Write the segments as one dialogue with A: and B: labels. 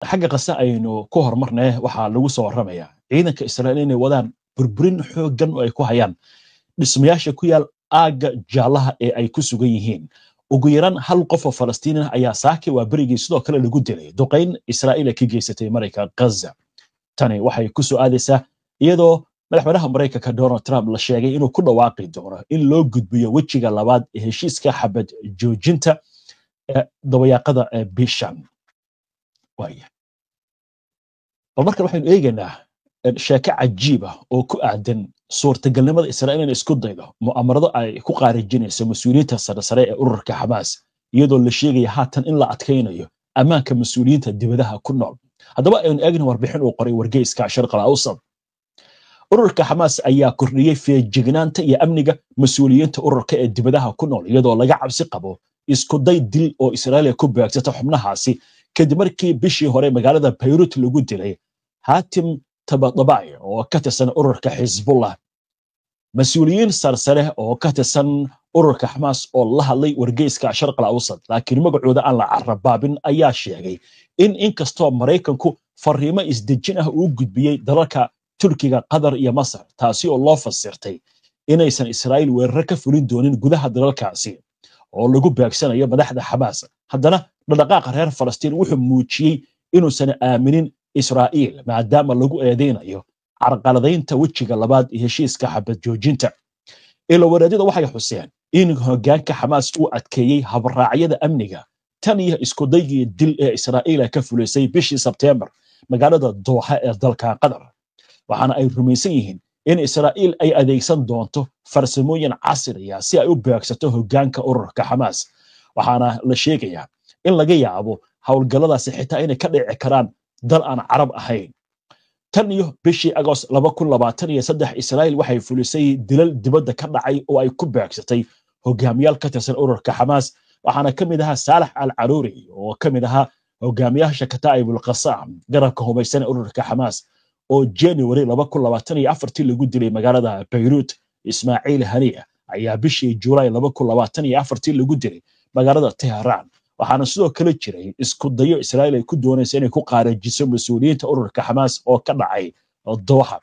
A: xagga qasa aynu ku hormarnay waxaa lagu soo warramayaa ciidanka Israa'iil inay wadaan burburin xooggan oo ay ku hayaan dhismayaasha ku yaal aaga jaalaha ee ay ku sugan yihiin ugu yaraan hal qof oo Falastiini ah ayaa saaki waa berigii sidoo kale lagu dilay duqeyn Israa'iil ka geysatay Mareykanka Gaza tani waxay ku soo aadaysaa iyadoo madaxweynaha Mareykanka Donald Trump la sheegay inuu ku dhawaaqi doono in loo gudbiyo wejiga labaad ee heshiiska xabad joojinta dabayaaqada bishan marka waxaynu eegaynaa sheeko cajiib ah oo ku aadan suurtagalnimada Israa'iil inay isku daydo mu'amarado ay ku qaarijinayso mas'uuliyiinta sare ee ururka Hamas iyadoo la sheegaya haatan in la adkaynayo ammaanka mas'uuliyiinta dibadaha ku nool haddaba aynu eegno warbixin uu qoray wargeyska Sharqal Awsat ururka Hamas ayaa kordhiyay feejignaanta iyo amniga mas'uuliyiinta ururka ee dibadaha ku nool iyadoo laga cabsi qabo isku day dil oo Israa'iil ku beegsata xubnahaasi kadib markii bishii hore magaalada Beirut lagu dilay Hatim Tabatabai oo ka tirsan ururka Hezbollah mas'uuliyiin sarsare oo ka tirsan ururka Hamas oo la hadlay wargeyska Sharqal Awsat laakiin magacooda aan la carrabaabin ayaa sheegay in inkastoo Mareykanku fariimo isdejin ah uu gudbiyay dalalka Turkiga Qatar iyo Masar taasi oo loo fasirtay inaysan Israa'iil weerar ka fulin doonin gudaha dalalkaasi oo lagu beegsanayo madaxda Hamas haddana dhaqaaqa reer Falastiin wuxuu muujiyay inuusan aaminin Israa'iil maadaama lagu eedeynayo carqaladaynta wejiga labaad ee heshiiska xabad joojinta ila wareedada waxay xuseen in hoggaanka Hamas uu adkeeyay habraacyada amniga tan iyo isku daygii dil ee Israa'iil ka fulisay bishii Sebtembar magaalada Doha ee dalka Qatar waxaana ay rumaysan yihiin in Israa'iil ay adeegsan doonto farsamooyin casri ah si ay u beegsato hoggaanka ururka Hamas waxaana la sheegayaa in laga yaabo hawlgalladaasi xitaa inay ka dhici karaan dal aan carab ahayn tan iyo bishii Agost 2023 Israa'iil waxay fulisay dilal dibadda ka dhacay oo ay ku beegsatay hogaamiyaal ka tirsan ururka Hamas waxaana kamid ahaa Salah al-Aruri oo kamid ahaa hogaamiyaasha Kataib al-Qassam garabka hubaysan ururka Hamas oo January 2024 lagu dilay magaalada Beirut Ismaaciil Haniya ayaa bishii July 2024 lagu dilay magaalada Tehran waxaana sidoo kale jiray isku dayo Israa'iil ay ku doonayso inay ku qaarajiso mas'uuliyiinta ururka Hamas oo ka dhacay Doha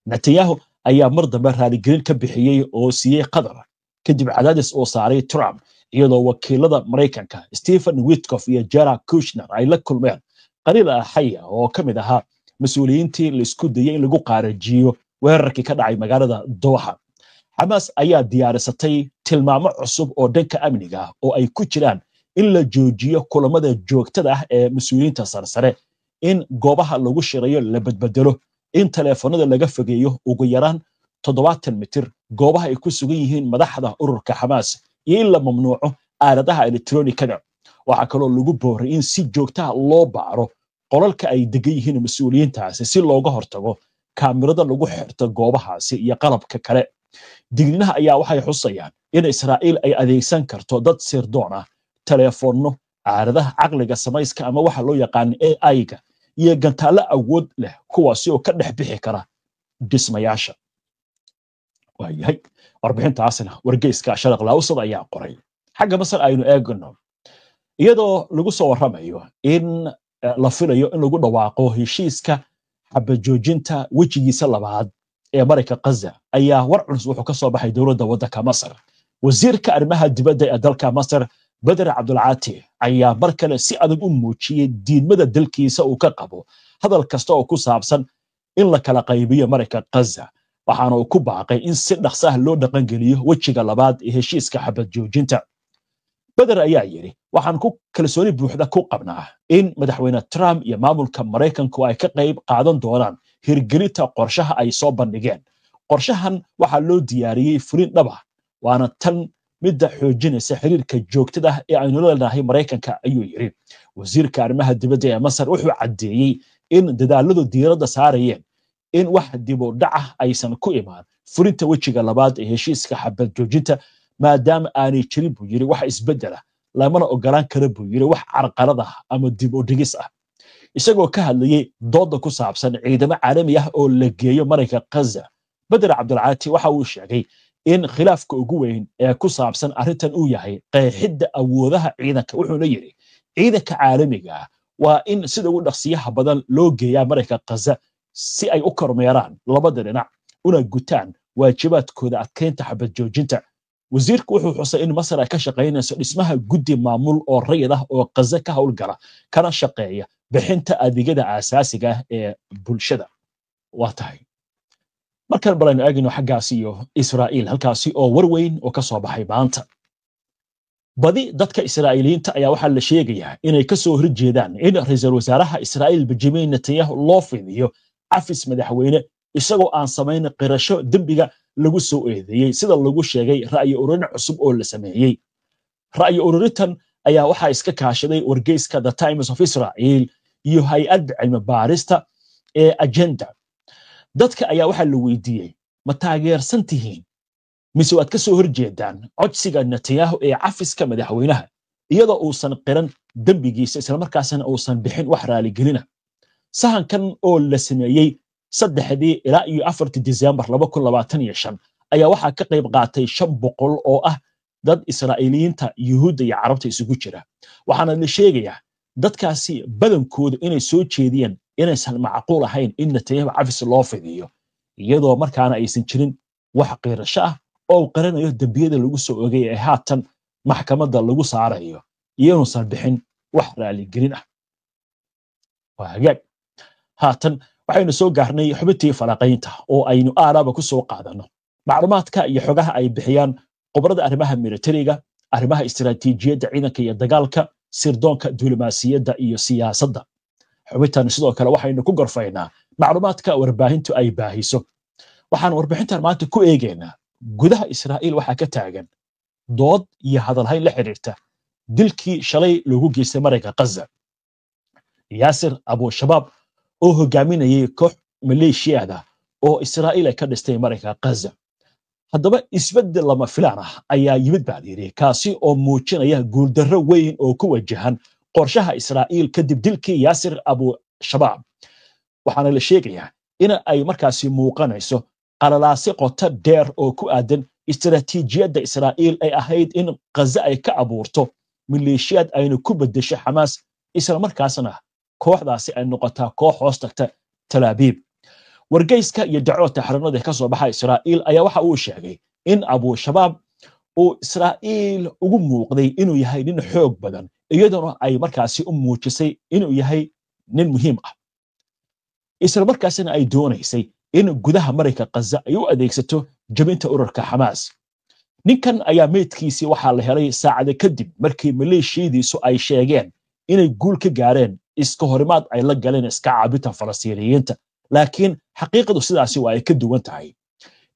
A: Netanyahu ayaa mar dambe raaligelin ka bixiyay oo siiyay Qatar kadib cadaadis oo saaray Trump iyadoo wakiilada Mareykanka Stephen Witkoff iyo Jared Kushner ay la kulmeen qaliil ahaya oo kamid ahaa mas'uuliyiintii la isku dayay in lagu qaarajiyo weerarkii ka dhacay magaalada Doha Hamas ayaa diyaarisatay tilmaamo cusub oo dhanka amniga ah oo ay ku jiraan in la joojiyo kulamada joogtada ah ee mas'uuliyiinta sarsare in goobaha lagu shirayo la badbedelo in telefoonada laga fogeeyo ugu yaraan 70 mitir goobaha ay ku sugan yihiin madaxda ururka Hamas iyo in la mamnuuco aaladaha elektroonikada waxa kaloo lagu booray in si joogto ah loo baaro qolalka ay degan yihiin mas'uuliyiintaasi si looga hortago kaamirada lagu xirto goobahaasi iyo qalabka kale digniinaha ayaa waxay xusayaan in Israa'iil ay adeegsan karto dad sirdoon ah telefoonno aaladaha caqliga samayska ama waxa loo yaqaan AI-ga iyo gantaalo awood leh kuwaasi oo ka dhex bixi kara dhismayaasha waayahay warbixintaasina wargeyska Sharqal Awsat ayaa qoray xagga Masar aynu eegno iyadoo lagu soo warramayo in la filayo in lagu dhawaaqo heshiiska xabad joojinta wejigiisa labaad ee Mareykanka Gaza ayaa war culus wuxuu ka soo baxay dowladda waddanka Masar wasiirka arrimaha dibadda ee dalka Masar Badr Abdulcaati ayaa mar kale si adag u muujiyay diidmada dalkiisa uu ka qabo hadal kasta oo ku saabsan in la kala qaybiyo Mareykanka Gaza waxaana uu ku baaqay in si dhaqso ah loo dhaqan geliyo wejiga labaad ee heshiiska xabad joojinta Badr ayaa yiri waxaan ku kalsooni buuxda ku qabnaa in madaxweyne Trump iyo maamulka Mareykanku ay ka qayb qaadan doonaan hirgelinta qorshaha ay soo bandhigeen qorshahan waxa loo diyaariyay fulin dhab ah waana tan midda xoojinaysa xiriirka joogtada ah ee aynu leedahay Mareykanka ayuu yiri wasiirka arrimaha dibadda ee Masar wuxuu cadeeyay in dadaaladu diiradda saarayeen in wax dib u dhac ah aysan ku imaan fulinta wejiga labaad ee heshiiska xabad joojinta maadaama aanay jirin buu yiri wax isbedela lamana ogolaan karo buu yiri wax carqalad ah ama dib u dhigis ah isagoo ka hadlayay dooda ku saabsan ciidamo caalami ah oo la geeyo Mareykanka Gaza Badr Abdulcaati waxa uu sheegay in khilaafka ugu weyn ee ku saabsan arrintan uu yahay qeexidda awoodaha ciidanka wuxuuna yiri ciidanka caalamiga waa in sida ugu dhaqsiyaha badan loo geeyaa marayka Gaza si ay u kormeeraan labada dhinac una gutaan waajibaadkooda adkeynta xabad joojinta. wasiirku wuxuu xusay in Masar ay ka shaqaynayso dhismaha guddi maamul oo rayid ah oo Gaza ka howlgala kana shaqeeya bixinta adeegyada aasaasiga ah ee bulshada. waa tahay markaan balaynu eegno xaggaasi iyo Israa'iil halkaasi oo warweyn oo ka soo baxay maanta. badi dadka Israa'iiliyiinta ayaa waxaa la sheegayaa inay ka soo horjeedaan in ra'iisul wasaaraha Israa'iil Benjamin Netanyahu loo fidiyo cafis madaxweyne isagoo aan samayn qirasho dembiga lagu soo eedeeyay sida lagu sheegay ra'yi ururin cusub oo la sameeyay. ra'yi ururintan ayaa waxaa iska kaashaday wargeyska The Times of Israel iyo hay'adda cilmi baarista ee Agenda. dadka ayaa waxaa la weydiiyey ma taageersan tihiin mise waad ka soo horjeedaan codsiga Netanyahu ee cafiska madaxweynaha iyadoo uusan qiran dembigiisa isla markaasna uusan bixin wax raali gelina. sahankan oo la sameeyay 3 ilaa 4 December 2025 ayaa waxaa ka qayb qaatay 500 oo ah dad Israa'iiliyiinta Yuhuudda iyo Carabta isugu jira. waxaana la sheegayaa dadkaasi badankooda inay soo jeediyeen inaysan macquul ahayn in Netanyahu cafis loo fidiyo iyadoo markaana aysan jirin wax qirasho ah oo qaranayo dambiyada lagu soo oogay ee haatan maxkamadda lagu saarayo iyanuusan bixin wax raali gelin ah. waa hagaag haatan waxaynu soo gaarnay xubintii falaqaynta oo aynu aaraba ku soo qaadano macluumaadka iyo xogaha ay bixiyaan qobrada arrimaha militariga, arrimaha istiraatiijiyadda ciidanka iyo dagaalka, sirdoonka, diblomaasiyadda iyo siyaasadda. xubintan sidoo kale waxaynu ku gorfaynaa macluumaadka warbaahintu ay baahiso. waxaan warbixintan maanta ku eegaynaa gudaha Israa'iil waxaa ka taagan dood iyo hadalhayn la xiriirta dilkii shalay loogu geystay marayka Gaza. Yaasir Abu Shabaab oo hogaaminayay koox maleeshiyada oo Israa'iil ay ka dhistay marayka Gaza. haddaba isbedel lama filaan ah ayaa yimid baadiri kaasi oo muujinaya guuldarro weyn oo ku wajahan qorshaha Israa'iil kadib dilkii Yaasir Abu Shabaab. waxaana la sheegayaa in ay markaasi muuqanayso qalalaasi qoto dheer oo ku aadan istiraatiijiyadda Israa'iil ay ahayd in Gaza ay ka abuurto maleeshiyad ayna ku bedesho Xamaas isla markaasna kooxdaasi ay noqotaa koox hoos tagta Tel Aviv. wargeyska iyo dacwada xaranada ka soo baxay Israa'iil ayaa waxa uu sheegay in Abu Shabaab uu Israa'iil ugu muuqday inuu yahay nin xoog badan iyadoo ay markaasi u muujisay inuu yahay nin muhiim ah isla markaasna ay doonaysay in gudaha marayka Gaza ay u adeegsato jabinta ururka Xamaas. ninkan ayaa meedkiisii waxaa la helay saacado kadib markii maleeshiyadiisu ay sheegeen inay guul ka gaareen iska horimaad ay la galeen iska caabinta Falastiiniyiinta, laakiin xaqiiqadu sidaasi waa ay ka duwan tahay.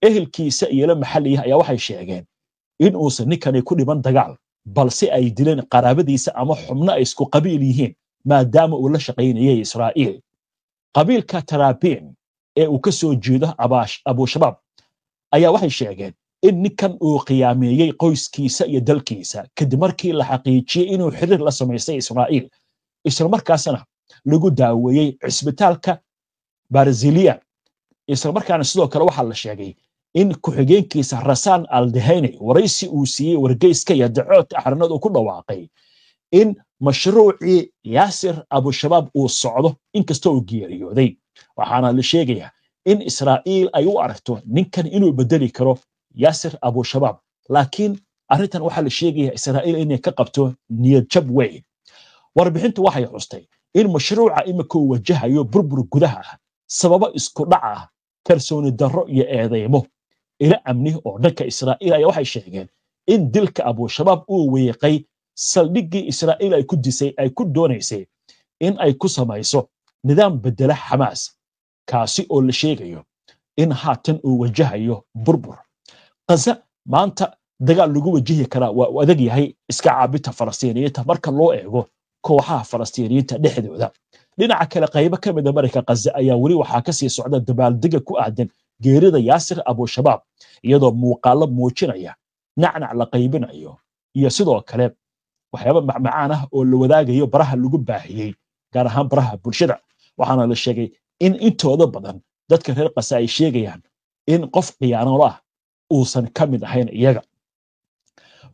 A: ehelkiisa iyo la maxalliga ayaa waxay sheegeen in uusan ninkani ku dhiman dagaal balse ay dileen qaraabadiisa ama xubno ay isku qabiil yihiin maadaama uu la shaqaynayay Israa'iil. qabiilka Tarabiin ee uu ka soo jeedo Abu Shabaab ayaa waxay sheegeen in ninkan uu qiyaameeyay qoyskiisa iyo dalkiisa kadib markii la xaqiijiyay inuu xiriir la samaystay Israa'iil isla markaasna lagu daaweeyay cisbitaalka Barziliya. isla markaana sidoo kale waxaa la sheegay in ku-xigeenkiisa Rasaan al-Dahani waraysi uu siiyey wargeyska iyo dacwada xaranada uu ku dhawaaqay in mashruucii Yaasir Abu Shabaab uu socdo inkastoo uu geeriyooday. waxaana la sheegayaa in Israa'iil ay u aragto ninkan inuu bedeli karo Yaasir Abu Shabaab, laakiin arrintan waxaa la sheegayaa Israa'iil inay ka qabto niyad jab weyn. warbixintu waxay xustay in mashruuca imika uu wajahayo burbur gudaha ah sababo isku dhac ah, kalsooni darro iyo eedeymo. ila amni oo dhanka Israa'iil ayaa waxay sheegeen in dilka Abu Shabaab uu weeqay saldhiggii Israa'iil ay ku doonaysay in ay ku samayso nidaam bedela Xamaas, kaasi oo la sheegayo in haatan uu wajahayo burbur. Gaza maanta dagaal lagu wajihi karaa waa u adag yahay iska caabinta Falastiiniyiinta marka loo eego kooxaha Falastiiniyiinta dhexdooda. dhinaca kale qaybo ka mid ah marayka Gaza ayaa weli waxaa ka sii socda dabaaldega ku aadan geerida Yaasir Abu Shabaab iyadoo muuqaalo muujinaya nacnac la qaybinayo iyo sidoo kale waxyaabo macmacaan ah oo la wadaagayo baraha lagu baahiyey gaar ahaan baraha bulshada. waxaana la sheegay in intooda badan dadka reer Gaza ay sheegayaan in qof khiyaano ah uusan ka mid ahayn iyaga.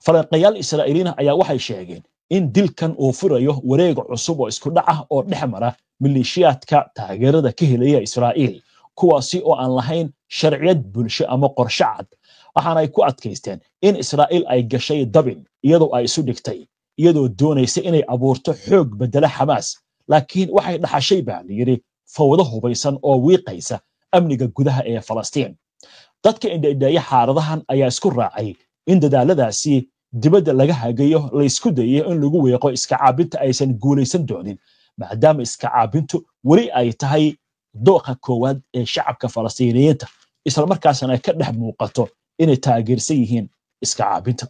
A: falanqayaal Israa'iiliyiin ayaa waxay sheegeen in dilkan uu furayo wareeg cusub oo isku dhac ah oo dhex mara maleeshiyaadka taageerada ka helaya Israa'iil kuwaasi oo aan lahayn sharciyad bulsho ama qorshe cad waxaana ay ku adkaysteen in Israa'iil ay gashay dabin iyadoo ay isu dhigtay iyadoo doonaysa inay abuurto xoog bedela Xamaas laakiin waxay dhaxashay baa la yiri fawdo hubaysan oo wiiqaysa amniga gudaha ee Falastiin dadka indhaydhaya xaaladahan ayaa isku raacay in dadaaladaasi dibadda laga hagayo la isku dayo in lagu weeqo iska caabinta aysan guulaysan doonin maadaama iska caabintu weli ay tahay dooqa koowaad ee shacabka Falastiiniyiinta isla markaasna ay ka dhex muuqato inay taageersan yihiin iska caabinta